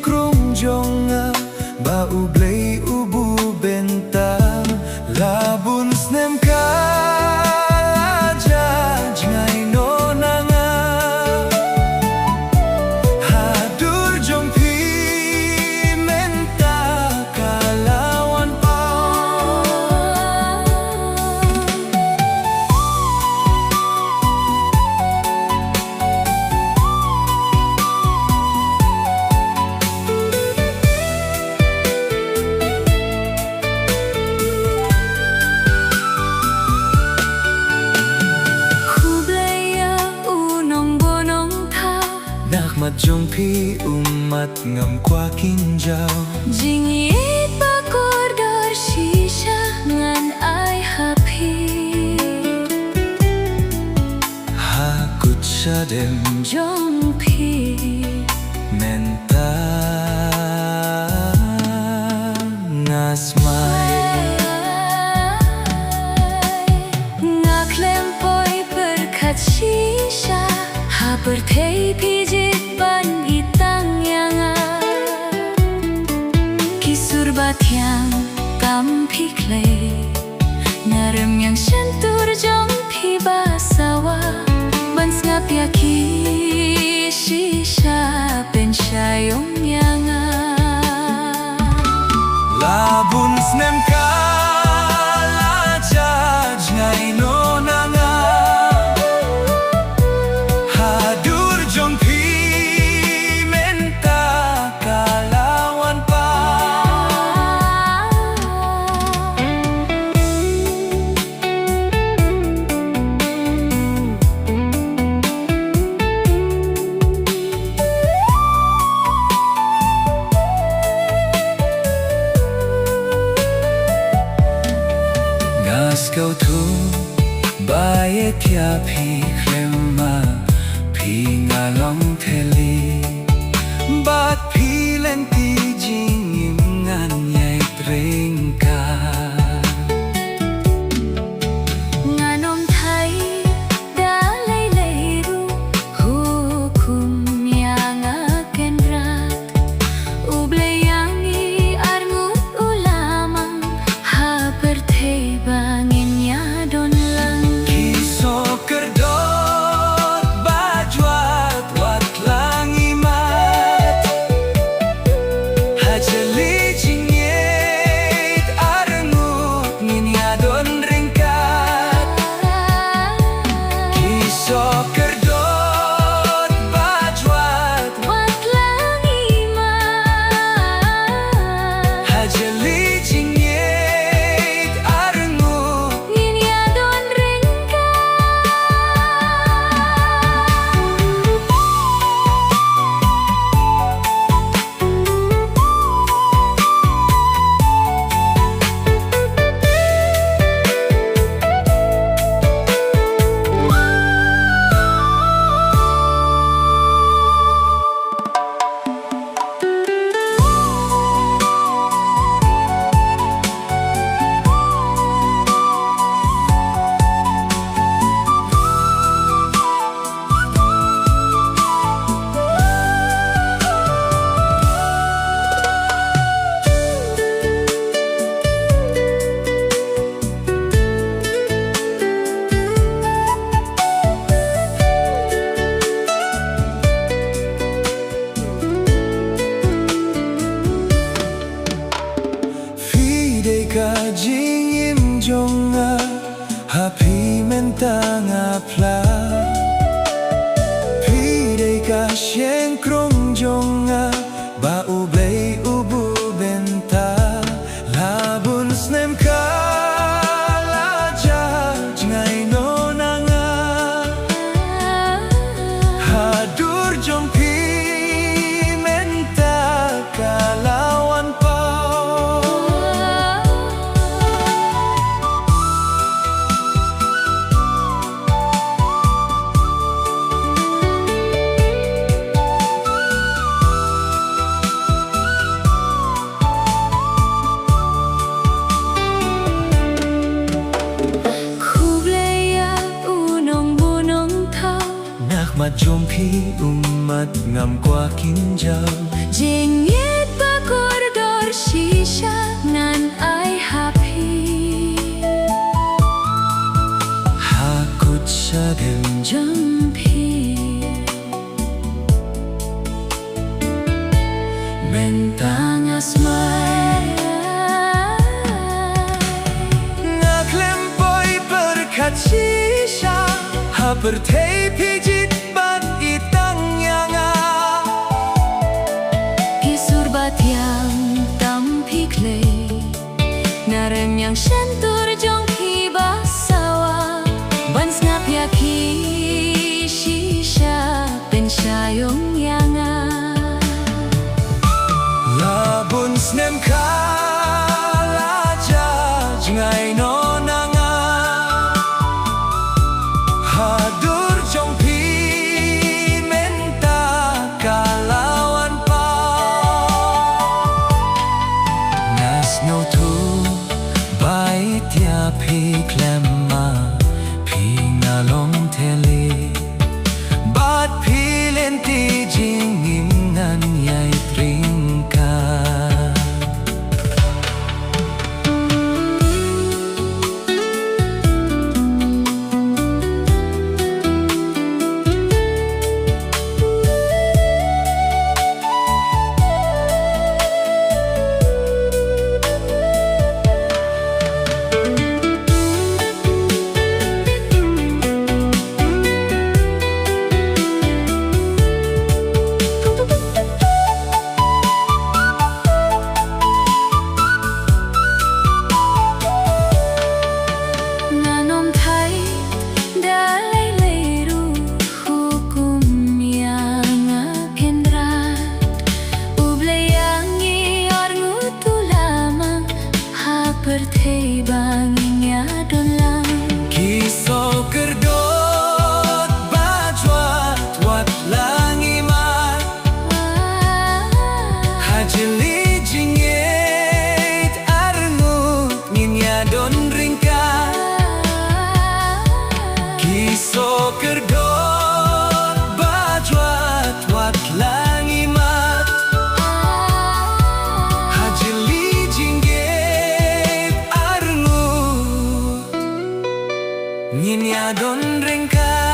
krung jonga ba ublay ubu benta labun snem ka jaj ngai no nanga hadur jong pi menta kalawan pa Mat jong pi umat ngam kwa kinjau Jingit bakor dar shisha ngan ai happy hakut shadem jong pi menta ngasmai ngaklem poi berkat shisha ha bertei pijit ban itang yanga kisur batyang tam pikle narem yang sentur jong pi basawa ban ngap yaki shisha ben shayong yanga labun snem ka jaj ngai no nanga hadur jong pi menta kalawan pa ngas kau tu baye tia pi krema pi ngalong teli bat pi lenti jing ngan yai trengka nganom thai da lei lei ru hukum yang akan rat ublay yangi arngut ulamang ha bertei bangin ya don lang kiso kerdot bajwat wat langi mat hajali jingit arngut ngin ya don ringkat kiso kerdot bajwat wat langi ma hajali jingit arngut ngin ya don ringka Fidei ka jingim jonga happy mentang apla Fidei ka shen krong jonga ba ublay ubu benta labun snem ka jaj ngai no nanga hadur jong pi menta kalawan pa Kublaya unong bunong thau mat jom pi umat ngam kwa kinjau jing bentang asmai Ngaklempoi berkat sisa Hapertei pijit bat itang yanga Kisur bat yang tampik le Narem yang sentur jong hibah sawa Bans ngap yaki shisha pensyayong yanga Labun snem kalaja Jengai nonanga Hadur jong pimenta Kalawan pa Nas no tu Bait ya piklema Pingalong tele Bat pilenti jingim nan yai tringka Nanom thai dalai leiru hukum yang kendrat Uble yang ior ngutulama hapertei bangingnya dolang Kisau kerdot bajwat wat langimat Hajili jingit arngut nginya don ringkat Kisau kerdot bajwat wat langimat Hajili jingit arngut nginya don ringkat